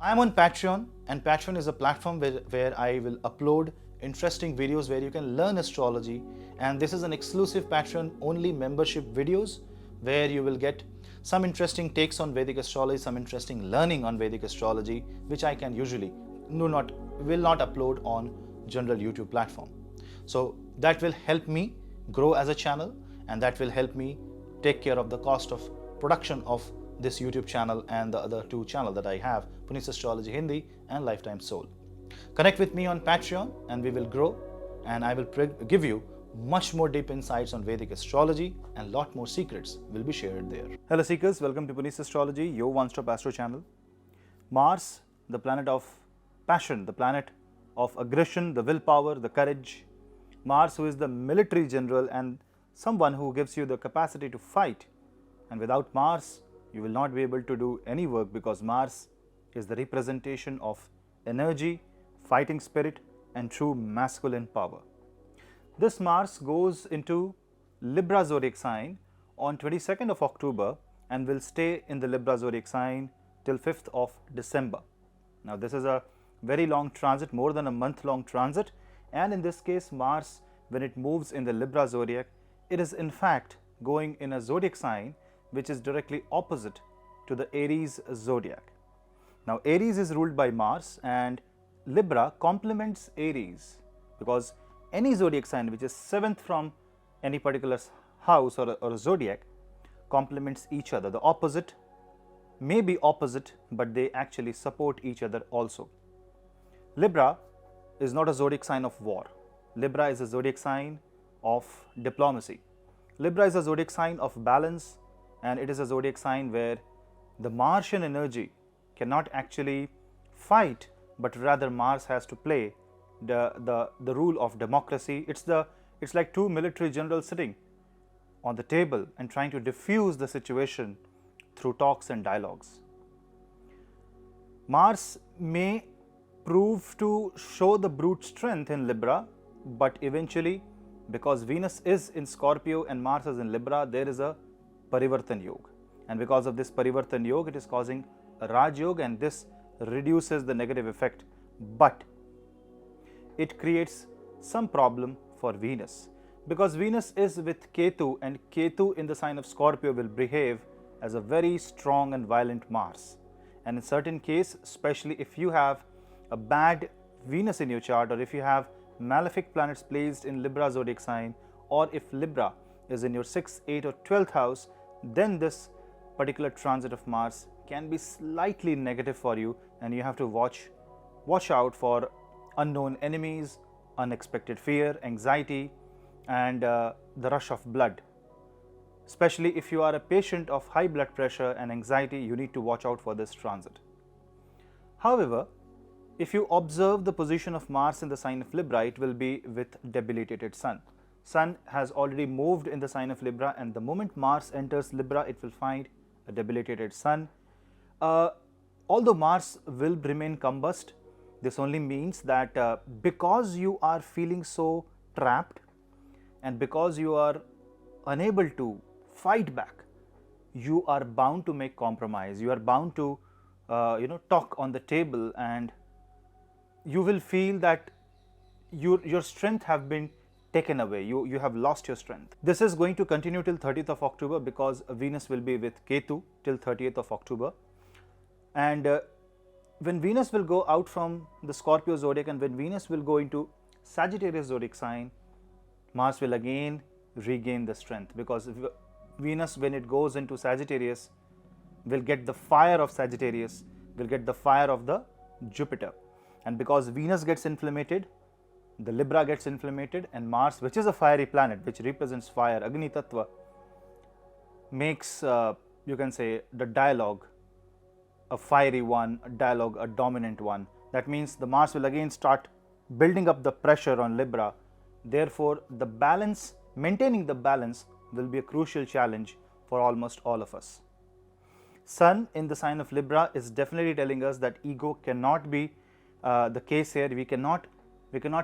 I am on Patreon, and Patreon is a platform where I will upload interesting videos where you can learn astrology. And this is an exclusive Patreon only membership videos where you will get some interesting takes on Vedic astrology, some interesting learning on Vedic astrology, which I can usually will not upload on general YouTube platform. So that will help me grow as a channel, and that will help me take care of the cost of production of this YouTube channel and the other two channels that I have, Puneet's Astrology Hindi and Lifetime Soul. Connect with me on Patreon and we will grow, and I will give you much more deep insights on Vedic astrology, and lot more secrets will be shared there. Hello seekers, welcome to Puneet's Astrology, your one-stop astro channel. Mars, the planet of passion, the planet of aggression, the willpower, the courage. Mars, who is the military general and someone who gives you the capacity to fight. And without Mars, you will not be able to do any work, because Mars is the representation of energy, fighting spirit, and true masculine power. This Mars goes into Libra zodiac sign on 22nd of October and will stay in the Libra zodiac sign till 5th of December. Now this is a very long transit, more than a month long transit, and in this case Mars, when it moves in the Libra zodiac, it is in fact going in a zodiac sign which is directly opposite to the Aries zodiac. Now Aries is ruled by Mars, and Libra complements Aries, because any zodiac sign which is 7th from any particular house or a zodiac complements each other. The opposite may be opposite, but they actually support each other also. Libra is not a zodiac sign of war. Libra is a zodiac sign of diplomacy. Libra is a zodiac sign of balance, and it is a zodiac sign where the Martian energy cannot actually fight, but rather Mars has to play the rule of democracy. It's like two military generals sitting on the table and trying to diffuse the situation through talks and dialogues. Mars may prove to show the brute strength in Libra, but eventually, because Venus is in Scorpio and Mars is in Libra, there is a Parivartan Yoga, and because of this Parivartan Yoga, it is causing a Raj Yoga, and this reduces the negative effect, but it creates some problem for Venus, because Venus is with Ketu, and Ketu in the sign of Scorpio will behave as a very strong and violent Mars. And in certain case, especially if you have a bad Venus in your chart, or if you have malefic planets placed in Libra zodiac sign, or if Libra is in your 6th, 8th or 12th house, then this particular transit of Mars can be slightly negative for you, and you have to watch out for unknown enemies, unexpected fear, anxiety, and the rush of blood. Especially if you are a patient of high blood pressure and anxiety, you need to watch out for this transit. However, if you observe the position of Mars in the sign of Libra, it will be with debilitated Sun. Sun has already moved in the sign of Libra, and the moment Mars enters Libra, it will find a debilitated Sun. Although Mars will remain combust, this only means that because you are feeling so trapped, and because you are unable to fight back, you are bound to make compromise. You are bound to talk on the table, and you will feel that your strength have been taken away. You have lost your strength. This is going to continue till 30th of October, because Venus will be with Ketu till 30th of October. And when Venus will go out from the Scorpio zodiac, and when Venus will go into Sagittarius zodiac sign, Mars will again regain the strength, because Venus, when it goes into Sagittarius, will get the fire of Sagittarius, will get the fire of the Jupiter. And because Venus gets inflamed, the Libra gets inflamed, and Mars, which is a fiery planet, which represents fire, Agni Tattva, makes, you can say, the dialogue a fiery one, a dialogue a dominant one. That means the Mars will again start building up the pressure on Libra. Therefore, the balance, maintaining the balance, will be a crucial challenge for almost all of us. Sun in the sign of Libra is definitely telling us that ego cannot be the case here. We cannot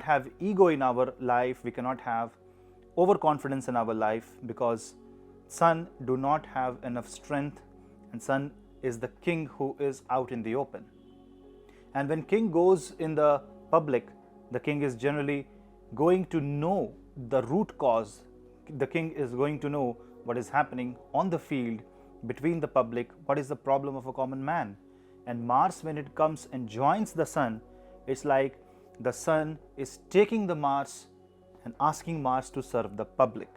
have ego in our life. We cannot have overconfidence in our life, because Sun do not have enough strength, and Sun is the king who is out in the open. And when king goes in the public, the king is generally going to know the root cause. The king is going to know what is happening on the field between the public, what is the problem of a common man. And Mars, when it comes and joins the sun, it's like the sun is taking the Mars and asking Mars to serve the public.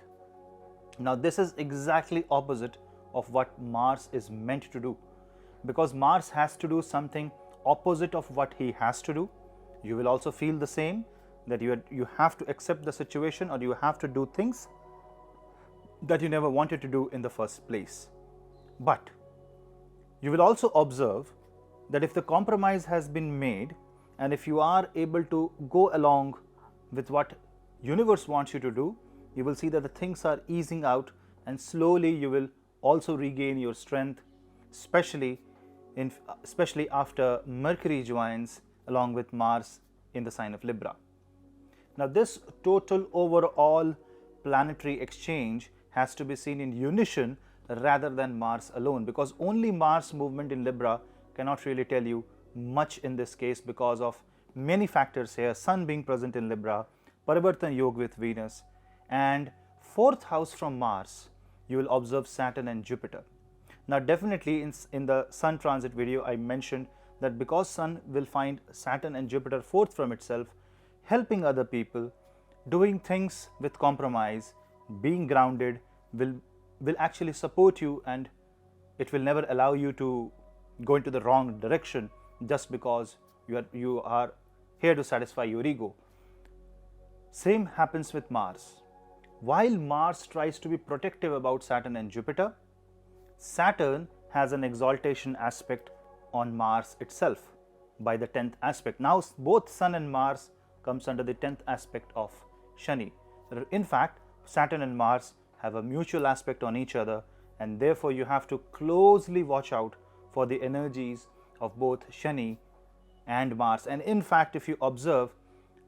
Now, this is exactly opposite of what Mars is meant to do, because Mars has to do something opposite of what he has to do. You will also feel the same, that you have to accept the situation, or you have to do things that you never wanted to do in the first place. But you will also observe that if the compromise has been made, and if you are able to go along with what universe wants you to do, you will see that the things are easing out, and slowly you will also regain your strength, especially after Mercury joins along with Mars in the sign of Libra. Now, this total overall planetary exchange has to be seen in unison rather than Mars alone, because only Mars movement in Libra cannot really tell you much in this case because of many factors here. Sun being present in Libra, Parivartan Yoga with Venus, and fourth house from Mars, you will observe Saturn and Jupiter. Now, definitely in the Sun transit video, I mentioned that because Sun will find Saturn and Jupiter fourth from itself, helping other people, doing things with compromise, being grounded will actually support you, and it will never allow you to go into the wrong direction just because you are here to satisfy your ego. Same happens with Mars. While Mars tries to be protective about Saturn and Jupiter, Saturn has an exaltation aspect on Mars itself by the 10th aspect. Now, both Sun and Mars comes under the 10th aspect of Shani. In fact, Saturn and Mars have a mutual aspect on each other, and therefore you have to closely watch out for the energies of both Shani and Mars. And in fact, if you observe,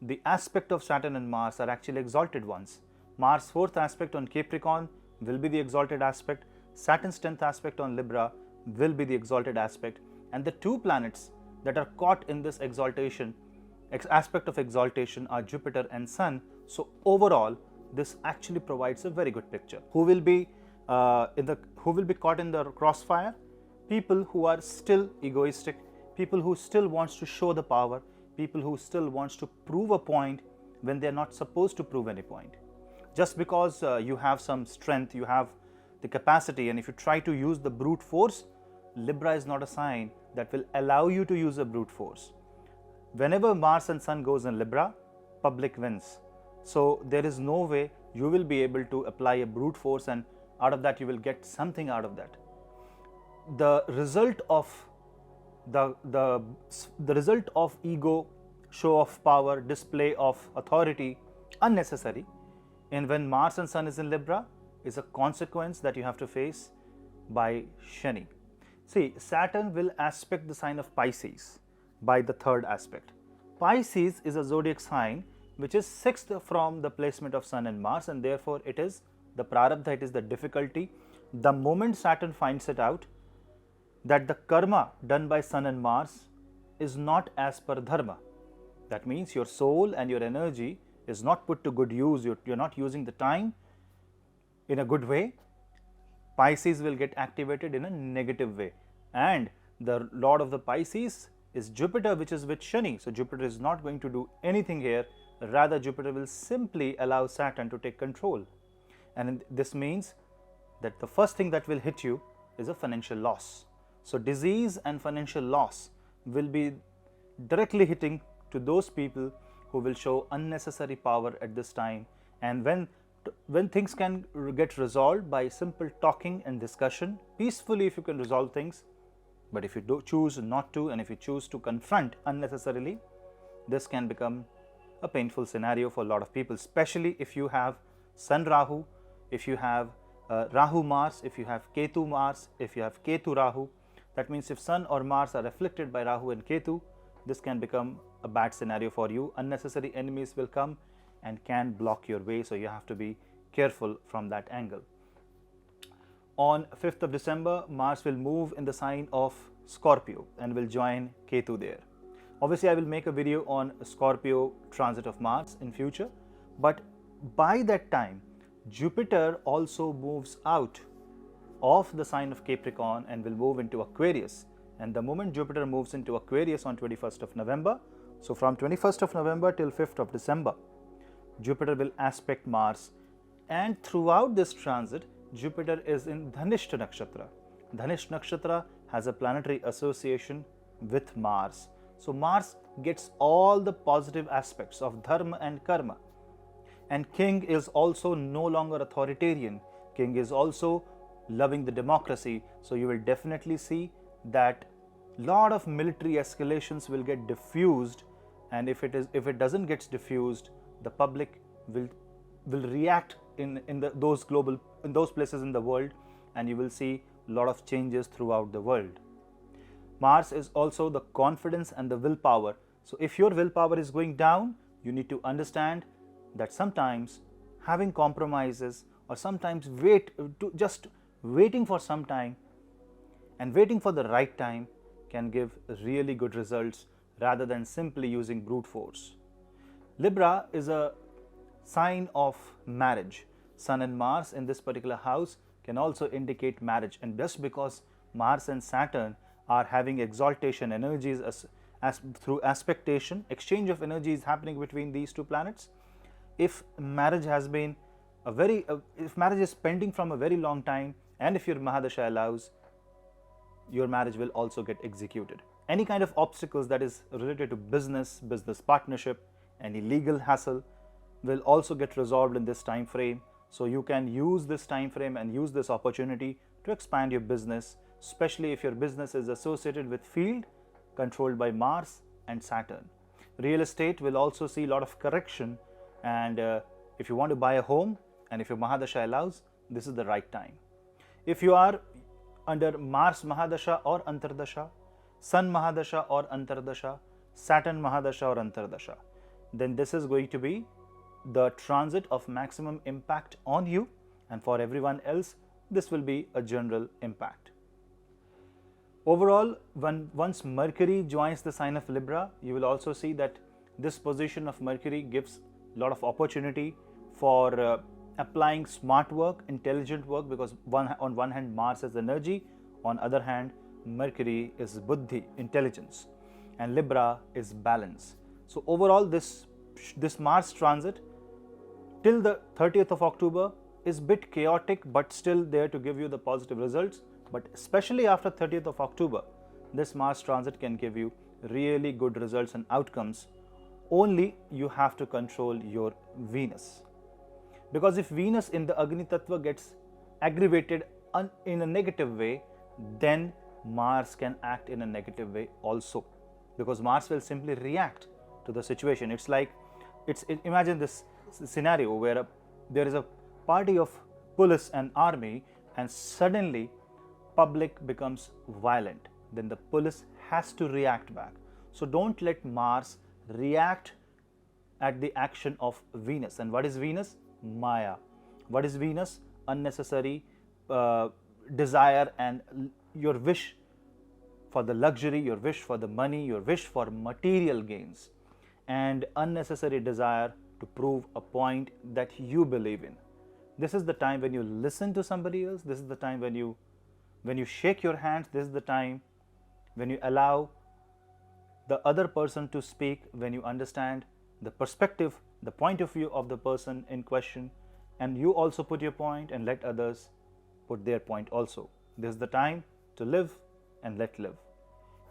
the aspect of Saturn and Mars are actually exalted ones. Mars' fourth aspect on Capricorn will be the exalted aspect. Saturn's 10th aspect on Libra will be the exalted aspect. And the two planets that are caught in this exaltation, aspect of exaltation, are Jupiter and Sun. So overall, this actually provides a very good picture. Who will be caught in the crossfire? People who are still egoistic, people who still wants to show the power, people who still wants to prove a point when they are not supposed to prove any point. Just because you have some strength, you have the capacity, and if you try to use the brute force, Libra is not a sign that will allow you to use a brute force. Whenever Mars and Sun goes in Libra, public wins. So there is no way you will be able to apply a brute force and out of that you will get something out of that. The result of the result of ego, show of power, display of authority, unnecessary, and when Mars and Sun is in Libra, is a consequence that you have to face by Shani. See, Saturn will aspect the sign of Pisces by the third aspect. Pisces is a zodiac sign which is sixth from the placement of Sun and Mars, and therefore it is the prarabdha, it is the difficulty. The moment Saturn finds it out that the karma done by Sun and Mars is not as per dharma, that means your soul and your energy is not put to good use, you're not using the time in a good way, Pisces will get activated in a negative way. And the lord of the Pisces is Jupiter, which is with Shani. So Jupiter is not going to do anything here, rather Jupiter will simply allow Saturn to take control. And this means that the first thing that will hit you is a financial loss. So disease and financial loss will be directly hitting to those people who will show unnecessary power at this time. And when things can get resolved by simple talking and discussion, peacefully if you can resolve things, but if you choose not to, and if you choose to confront unnecessarily, this can become a painful scenario for a lot of people, especially if you have Sun Rahu, if you have Rahu Mars, if you have Ketu Mars, if you have Ketu Rahu. That means if Sun or Mars are afflicted by Rahu and Ketu, this can become a bad scenario for you. Unnecessary enemies will come and can block your way, so you have to be careful from that angle. On 5th of December, Mars will move in the sign of Scorpio and will join Ketu there. Obviously, I will make a video on Scorpio transit of Mars in future, but by that time, Jupiter also moves out of the sign of Capricorn and will move into Aquarius. And the moment Jupiter moves into Aquarius on 21st of November, so from 21st of November till 5th of December, Jupiter will aspect Mars. And throughout this transit, Jupiter is in Dhanishta Nakshatra. Dhanishta Nakshatra has a planetary association with Mars. So Mars gets all the positive aspects of dharma and karma. And king is also no longer authoritarian. King is also loving the democracy. So you will definitely see that lot of military escalations will get diffused, and if it doesn't get diffused, the public will react in those places in the world, and you will see a lot of changes throughout the world. Mars is also the confidence and the willpower. So if your willpower is going down, you need to understand that sometimes having compromises, or sometimes waiting for some time and waiting for the right time can give really good results rather than simply using brute force. Libra is a sign of marriage. Sun and Mars in this particular house can also indicate marriage, and just because Mars and Saturn are having exaltation energies as through aspectation, exchange of energy is happening between these two planets. If marriage has been if marriage is pending from a very long time, and if your Mahadasha allows, your marriage will also get executed. Any kind of obstacles that is related to business partnership, any legal hassle will also get resolved in this time frame. So you can use this time frame and use this opportunity to expand your business, especially if your business is associated with field controlled by Mars and Saturn. Real estate will also see a lot of correction, and if you want to buy a home and if your Mahadasha allows, this is the right time. If you are under Mars Mahadasha or Antardasha, Sun Mahadasha or Antardasha, Saturn Mahadasha or Antardasha, then this is going to be the transit of maximum impact on you, and for everyone else, this will be a general impact. Overall, once Mercury joins the sign of Libra, you will also see that this position of Mercury gives a lot of opportunity for applying smart work, intelligent work, because on one hand Mars is energy, on other hand Mercury is buddhi, intelligence, and Libra is balance. So overall, this Mars transit till the 30th of October is a bit chaotic, but still there to give you the positive results. But especially after 30th of October, this Mars transit can give you really good results and outcomes. Only you have to control your Venus. Because if Venus in the Agni Tattva gets aggravated in a negative way, then Mars can act in a negative way also. Because Mars will simply react to the situation. It's like, imagine this scenario where there is a party of police and army, and suddenly public becomes violent. Then the police has to react back. So don't let Mars react at the action of Venus. And what is Venus? Maya. What is Venus? Unnecessary desire and your wish for the luxury, your wish for the money, your wish for material gains, and unnecessary desire to prove a point that you believe in. This is the time when you listen to somebody else. This is the time when you shake your hands. This is the time when you allow the other person to speak, when you understand the perspective, the point of view of the person in question, and you also put your point and let others put their point also. This is the time to live and let live.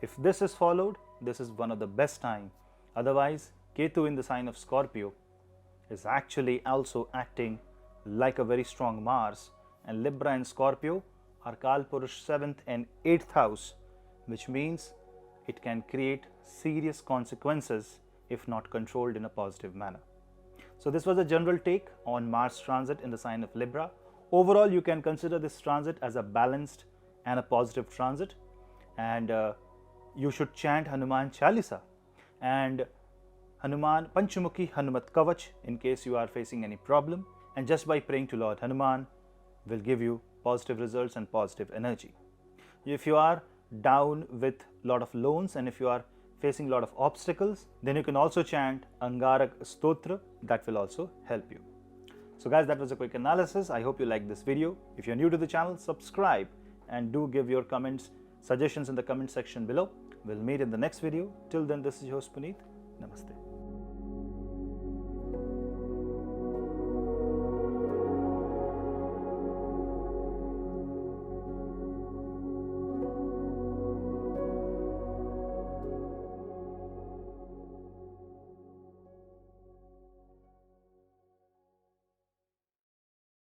If this is followed, this is one of the best time. Otherwise, Ketu in the sign of Scorpio is actually also acting like a very strong Mars, and Libra and Scorpio are Kalpurush 7th and 8th house, which means it can create serious consequences if not controlled in a positive manner. So this was a general take on Mars transit in the sign of Libra. Overall, you can consider this transit as a balanced and a positive transit, and you should chant Hanuman Chalisa and Hanuman Panchmukhi Hanumat Kavach in case you are facing any problem, and just by praying to Lord Hanuman will give you positive results and positive energy. If you are down with a lot of loans, and if you are facing a lot of obstacles, then you can also chant Angarak Stotra. That will also help you. So guys, that was a quick analysis. I hope you liked this video. If you're new to the channel, subscribe and do give your comments, suggestions in the comment section below. We'll meet in the next video. Till then, this is your host Puneet. Namaste.